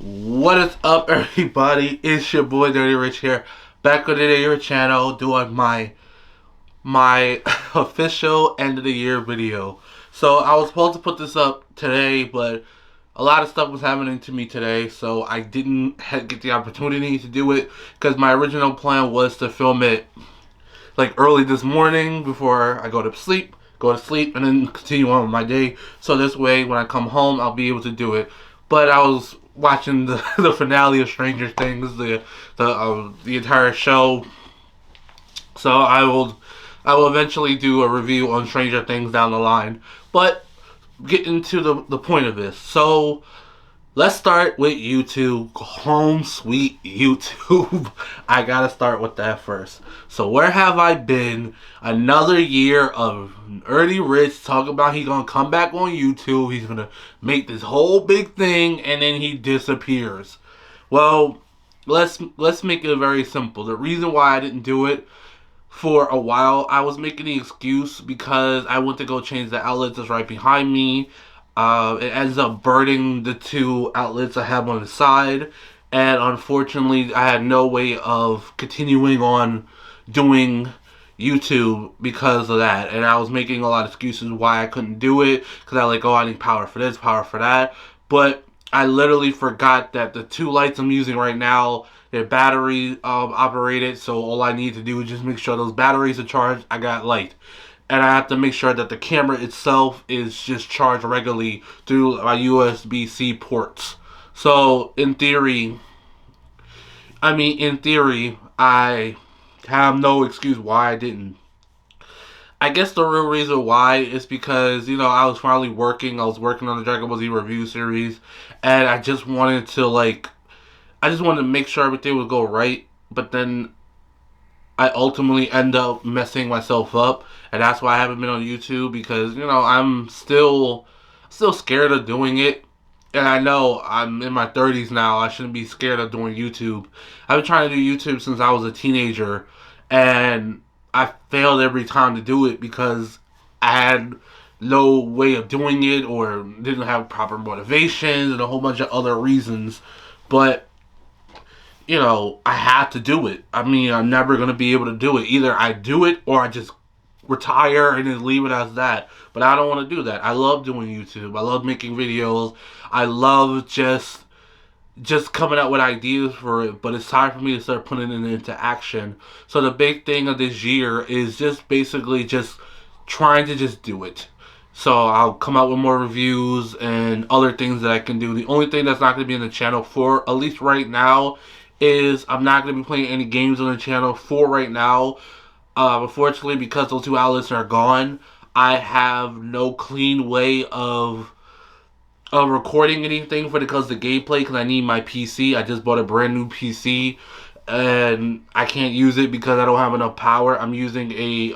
What is up, everybody? It's your boy Dirty Rich here, back on the Dirty Rich channel, doing my official end of the year video. So I was supposed to put this up today, but a lot of stuff was happening to me today, so I didn't get the opportunity to do it because my original plan was to film it like early this morning before I go to sleep, and then continue on with my day. So this way, when I come home, I'll be able to do it. But I was watching the finale of Stranger Things, the entire show. So I will eventually do a review on Stranger Things down the line. But getting to the point of this, so let's start with YouTube. Home sweet YouTube. I gotta start with that first. So where have I been? Another year of Dirty Rich talking about he gonna come back on YouTube. He's gonna make this whole big thing, and then he disappears. Well, let's make it very simple. The reason why I didn't do it for a while, I was making the excuse because I went to go change the outlets that's right behind me. It ends up burning the two outlets I have on the side, and unfortunately I had no way of continuing on doing YouTube because of that, and I was making a lot of excuses why I couldn't do it, because I need power for this, power for that, but I literally forgot that the two lights I'm using right now, they're battery operated, so all I need to do is just make sure those batteries are charged, I got light. And I have to make sure that the camera itself is just charged regularly through my USB-C ports. So, in theory, I have no excuse why I didn't. I guess the real reason why is because, I was finally working. I was working on the Dragon Ball Z review series. And I just wanted to make sure everything would go right. But then I ultimately end up messing myself up, and that's why I haven't been on YouTube, because I'm still scared of doing it, and I know I'm in my 30s now. I shouldn't be scared of doing YouTube. I've been trying to do YouTube since I was a teenager, and I failed every time to do it because I had no way of doing it, or didn't have proper motivations, and a whole bunch of other reasons. But I have to do it. I'm never going to be able to do it. Either I do it or I just retire and then leave it as that. But I don't want to do that. I love doing YouTube. I love making videos. I love just coming up with ideas for it. But it's time for me to start putting it into action. So the big thing of this year is just basically just trying to just do it. So I'll come out with more reviews and other things that I can do. The only thing that's not going to be in the channel for, at least right now, is I'm not going to be playing any games on the channel for right now. Unfortunately, because those two outlets are gone, I have no clean way of recording anything because of the gameplay, because I need my PC. I just bought a brand new PC, and I can't use it because I don't have enough power. I'm using a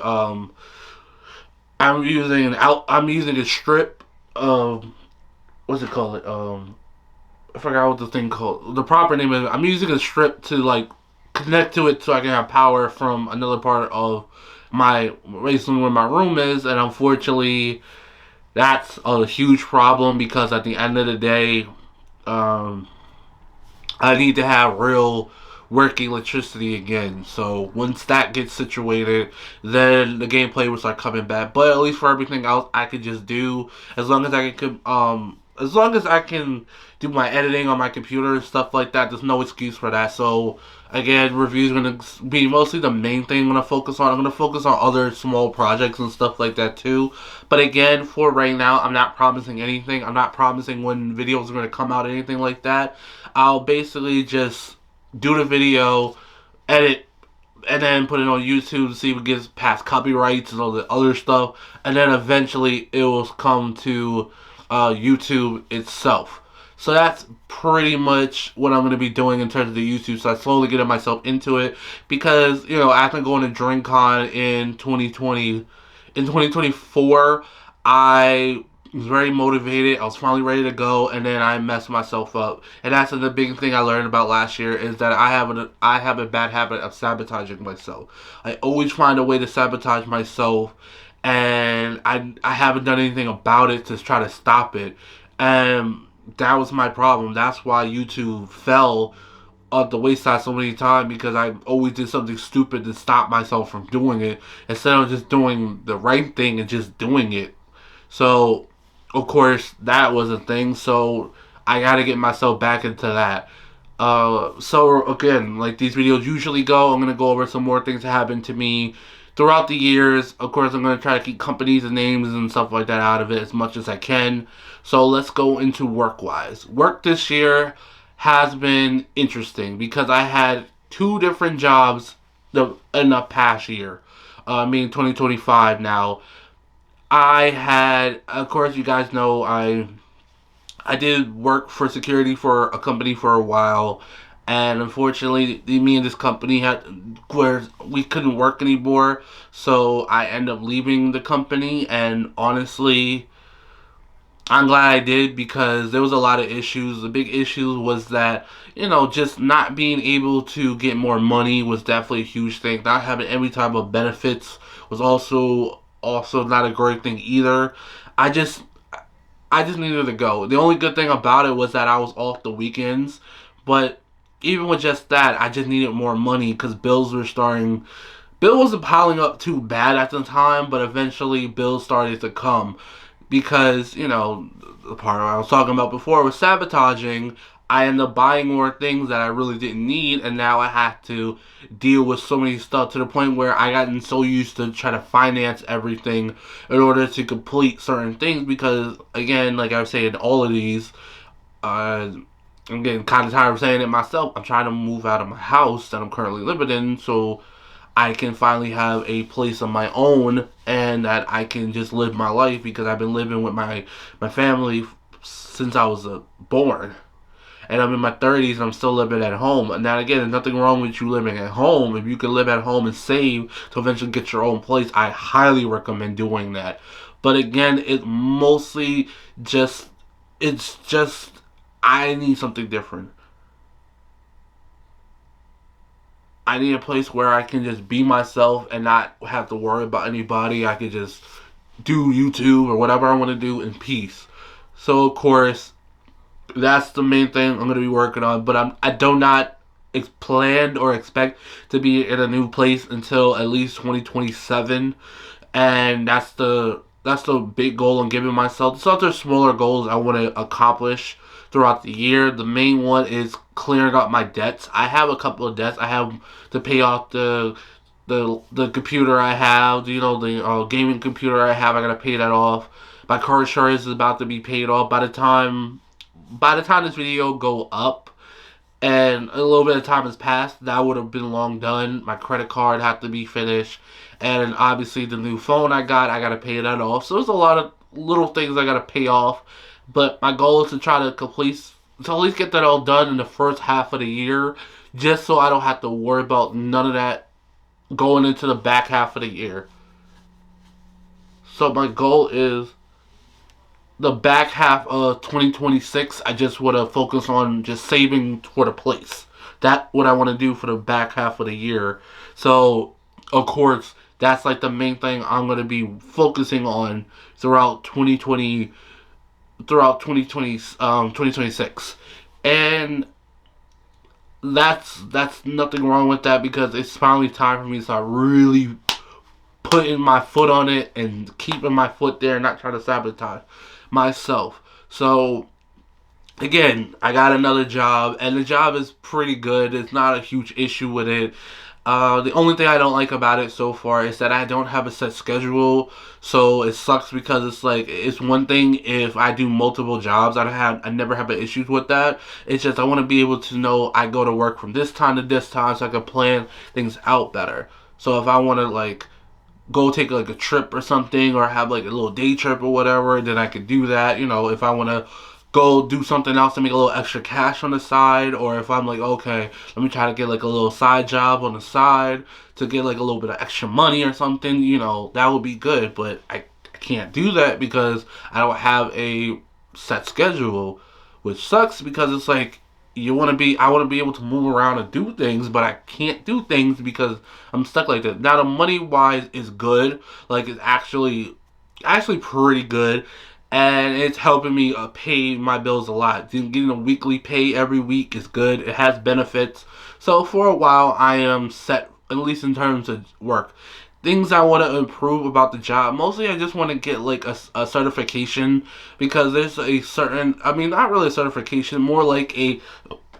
strip of, what's it called? I forgot what the thing called. The proper name is. I'm using a strip to connect to it so I can have power from another part of basically where my room is, and unfortunately, that's a huge problem because at the end of the day, I need to have real working electricity again. So once that gets situated, then the gameplay will start coming back. But at least for everything else, I could just do, as long as I can do my editing on my computer and stuff like that. There's no excuse for that. So again, reviews are going to be mostly the main thing I'm going to focus on. I'm going to focus on other small projects and stuff like that too. But again, for right now, I'm not promising anything. I'm not promising when videos are going to come out or anything like that. I'll basically just do the video, edit, and then put it on YouTube to see if it gets past copyrights and all the other stuff. And then eventually it will come to YouTube itself. So that's pretty much what I'm going to be doing in terms of the YouTube. So I slowly getting myself into it because, after going to DreamCon in 2024, I was very motivated. I was finally ready to go, and then I messed myself up. And that's the big thing I learned about last year, is that I have a bad habit of sabotaging myself. I always find a way to sabotage myself, and I haven't done anything about it to try to stop it. And that was my problem. That's why YouTube fell at the wayside so many times, because I always did something stupid to stop myself from doing it instead of just doing the right thing and just doing it. So, of course, that was a thing. So I got to get myself back into that. So again, like these videos usually go, I'm gonna go over some more things that happened to me throughout the years. Of course, I'm gonna try to keep companies and names and stuff like that out of it as much as I can. So let's go into work-wise. Work this year has been interesting because I had two different jobs in the past year. Meaning 2025 now. I had, of course, you guys know I did work for security for a company for a while, and unfortunately, me and this company had where we couldn't work anymore, so I ended up leaving the company. And honestly, I'm glad I did because there was a lot of issues. The big issue was that, just not being able to get more money was definitely a huge thing. Not having every type of benefits was also not a great thing either. I just I just needed to go. The only good thing about it was that I was off the weekends, but even with just that, I just needed more money because bills were starting. Bill wasn't piling up too bad at the time, but eventually bills started to come because, the part I was talking about before was sabotaging. I ended up buying more things that I really didn't need, and now I have to deal with so many stuff to the point where I gotten so used to try to finance everything in order to complete certain things. Because again, like I was saying, all of these, I'm getting kind of tired of saying it myself. I'm trying to move out of my house that I'm currently living in, so I can finally have a place of my own and that I can just live my life, because I've been living with my family since I was born. And I'm in my 30s and I'm still living at home. And now again, there's nothing wrong with you living at home. If you can live at home and save to eventually get your own place, I highly recommend doing that. But again, just it's just I need something different. I need a place where I can just be myself and not have to worry about anybody. I can just do YouTube or whatever I want to do in peace. So of course, that's the main thing I'm going to be working on. But I do not plan or expect to be in a new place until at least 2027, and that's the big goal I'm giving myself. There's other smaller goals I want to accomplish throughout the year. The main one is clearing out my debts. I have a couple of debts. I have to pay off the computer I have. The gaming computer I have. I gotta pay that off. My car insurance is about to be paid off by the time this video go up, and a little bit of time has passed, that would have been long done. My credit card had to be finished, and obviously the new phone I gotta pay that off. So there's a lot of little things I gotta pay off, but my goal is to try to at least get that all done in the first half of the year, just so I don't have to worry about none of that going into the back half of the year. So my goal is the back half of 2026, I just want to focus on just saving for the place. That's what I want to do for the back half of the year. So, of course, that's like the main thing I'm going to be focusing on throughout 2026. And that's nothing wrong with that, because it's finally time for me to start really putting my foot on it and keeping my foot there and not trying to sabotage myself. So again, I got another job, and the job is pretty good. It's not a huge issue with it. The only thing I don't like about it so far is that I don't have a set schedule, so it sucks because it's like, it's one thing if I do multiple jobs. I never have issues with that. It's just I want to be able to know I go to work from this time to this time so I can plan things out better. So if I want to like go take like a trip or something, or have like a little day trip or whatever, then I could do that. If I want to go do something else to make a little extra cash on the side, or if I'm like, okay, let me try to get like a little side job on the side to get like a little bit of extra money or something, that would be good. But I can't do that because I don't have a set schedule, which sucks because it's like, I want to be able to move around and do things, but I can't do things because I'm stuck like that. Now the money wise is good, like it's actually pretty good, and it's helping me pay my bills a lot. Getting a weekly pay every week is good. It has benefits. So for a while, I am set, at least in terms of work. Things I want to improve about the job. Mostly, I just want to get like a certification, because there's a certain, I mean, not really a certification, more like a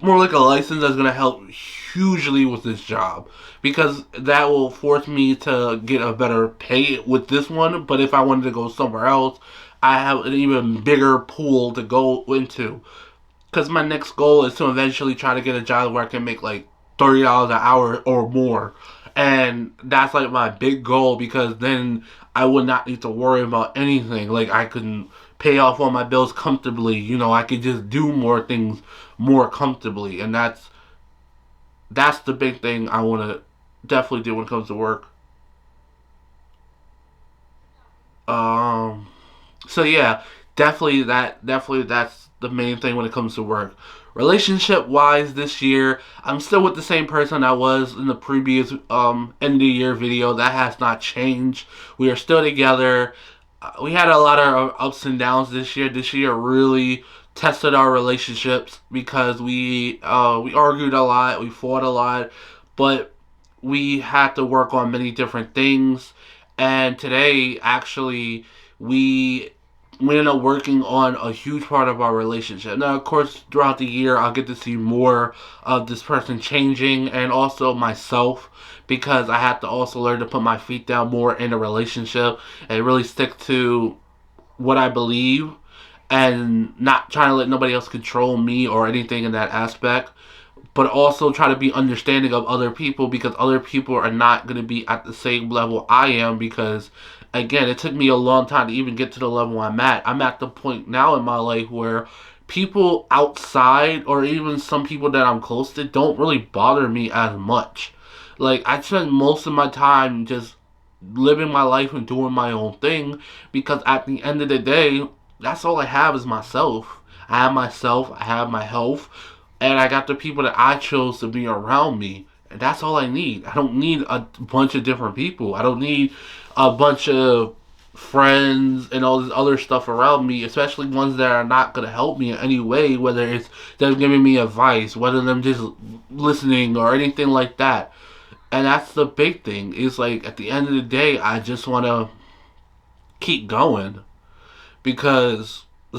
license that's going to help hugely with this job, because that will force me to get a better pay with this one. But if I wanted to go somewhere else, I have an even bigger pool to go into, because my next goal is to eventually try to get a job where I can make like $30 an hour or more. And that's like my big goal, because then I would not need to worry about anything. Like, I can pay off all my bills comfortably. You know, I could just do more things more comfortably. And that's the big thing I want to definitely do when it comes to work. Um, so yeah, definitely that's the main thing when it comes to work. Relationship wise, this year I'm still with the same person I was in the previous end of the year video. That has not changed. We are still together. We had a lot of ups and downs this year. This year really tested our relationships, because we argued a lot, we fought a lot, but we had to work on many different things. And today, actually, we we ended up working on a huge part of our relationship. Now, of course, throughout the year, I'll get to see more of this person changing, and also myself, because I have to also learn to put my feet down more in a relationship and really stick to what I believe, and not trying to let nobody else control me or anything in that aspect, but also try to be understanding of other people, because other people are not going to be at the same level I am. Because again, it took me a long time to even get to the level I'm at. I'm at the point now in my life where people outside, or even some people that I'm close to, don't really bother me as much. Like, I spend most of my time just living my life and doing my own thing, because at the end of the day, that's all I have is myself. I have myself, I have my health, and I got the people that I chose to be around me. And that's all I need. I don't need a bunch of different people. I don't need a bunch of friends and all this other stuff around me, especially ones that are not going to help me in any way, whether it's them giving me advice, whether them just listening or anything like that. And that's the big thing. Is like, at the end of the day, I just want to keep going, because I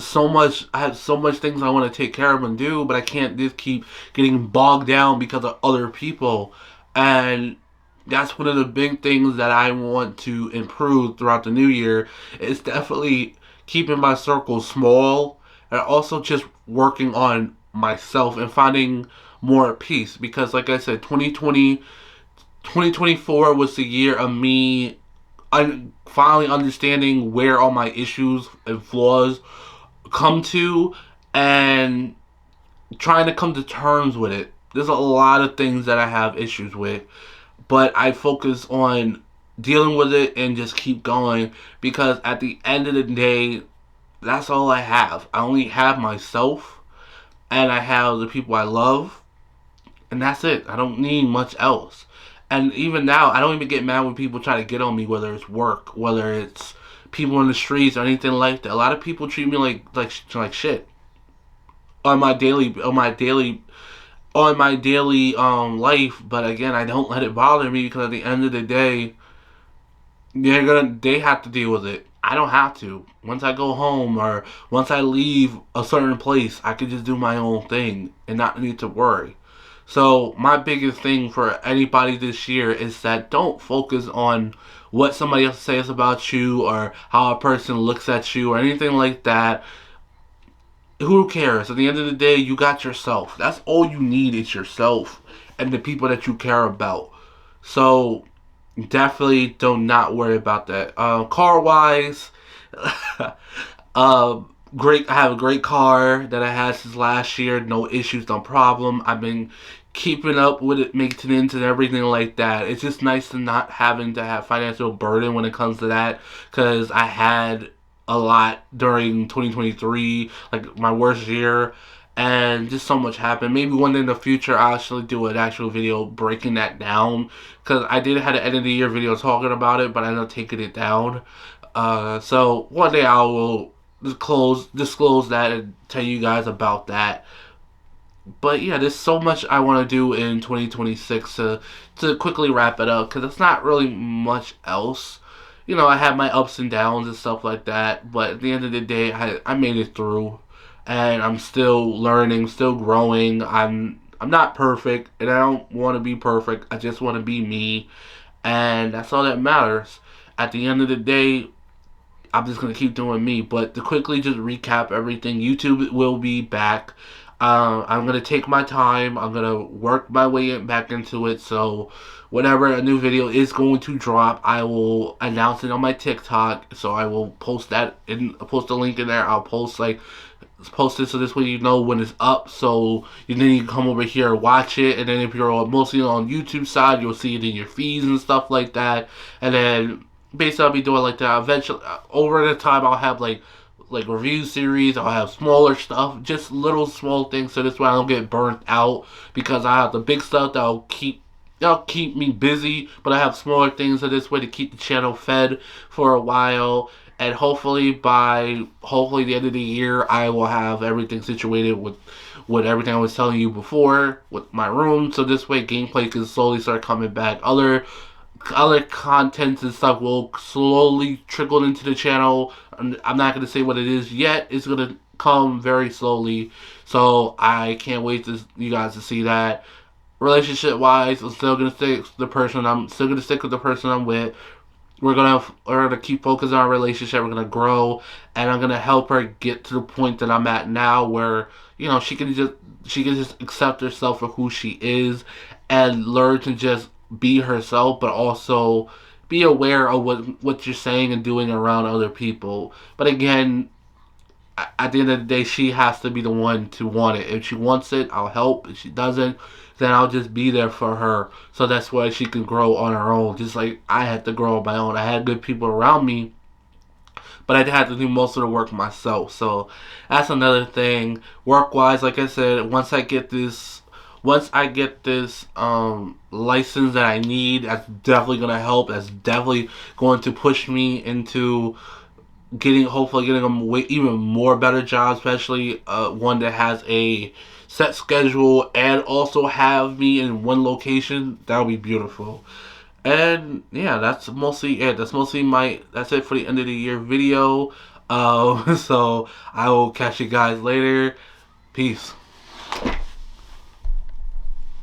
have so much things I want to take care of and do, but I can't just keep getting bogged down because of other people. And that's one of the big things that I want to improve throughout the new year, is definitely keeping my circle small, and also just working on myself and finding more peace. Because like I said, 2024 was the year of me finally understanding where all my issues and flaws come to, and trying to come to terms with it. There's a lot of things that I have issues with, but I focus on dealing with it and just keep going, because at the end of the day, that's all I have. I only have myself, and I have the people I love, and that's it. I don't need much else. And even now, I don't even get mad when people try to get on me, whether it's work, whether it's people in the streets or anything like that. A lot of people treat me like shit on my daily life. But again, I don't let it bother me, because at the end of the day, they have to deal with it. I don't have to. Once I go home, or once I leave a certain place, I can just do my own thing and not need to worry. So my biggest thing for anybody this year is that don't focus on what somebody else says about you, or how a person looks at you, or anything like that. Who cares? At the end of the day, you got yourself. That's all you need, is yourself and the people that you care about. So definitely do not worry about that. Car wise, great. I have a great car that I had since last year. No issues, no problem. I've been keeping up with it, maintenance and everything like that. It's just nice to not having to have financial burden when it comes to that, because I had a lot during 2023, like my worst year, and just so much happened. Maybe one day in the future I'll actually do an actual video breaking that down, because I did have an end of the year video talking about it, but I ended up taking it down. So one day I will disclose that and tell you guys about that. But yeah, there's so much I want to do in 2026 to quickly wrap it up, because it's not really much else. You know, I have my ups and downs and stuff like that, but at the end of the day, I made it through, and I'm still learning, still growing. I'm not perfect, and I don't want to be perfect. I just want to be me, and that's all that matters. At the end of the day, I'm just gonna keep doing me. But to quickly just recap everything, YouTube will be back. I'm gonna take my time. I'm gonna work my way back into it. So whenever a new video is going to drop, I will announce it on my TikTok. So I will post that and post a link in there. I'll post it so this way you know when it's up. So then you can come over here and watch it. And then if you're mostly on YouTube side, you'll see it in your feeds and stuff like that. And then basically I'll be doing like that. Eventually, over the time, I'll have like review series. I'll have smaller stuff, just little small things, so this way I don't get burnt out, because I have the big stuff that'll keep me busy, but I have smaller things, so this way to keep the channel fed for a while. And hopefully the end of the year, I will have everything situated with everything I was telling you before with my room, so this way gameplay can slowly start coming back. Other contents and stuff will slowly trickle into the channel. I'm not going to say what it is yet. It's going to come very slowly. So I can't wait to you guys to see that. Relationship wise, I'm still going to stick with the person I'm with. We're gonna keep focusing on our relationship. We're gonna grow, and I'm gonna help her get to the point that I'm at now, where she can just accept herself for who she is, and learn to just be herself, but also be aware of what you're saying and doing around other people. But again, at the end of the day, she has to be the one to want it. If she wants it, I'll help. If she doesn't, then I'll just be there for her. So that's why she can grow on her own. Just like I had to grow on my own. I had good people around me, but I had to do most of the work myself. So that's another thing. Work-wise, like I said, once I get this license that I need, that's definitely going to help. That's definitely going to push me into hopefully getting a even more better job, especially one that has a set schedule and also have me in one location. That would be beautiful. And yeah, that's mostly it. That's it for the end of the year video. So I will catch you guys later. Peace.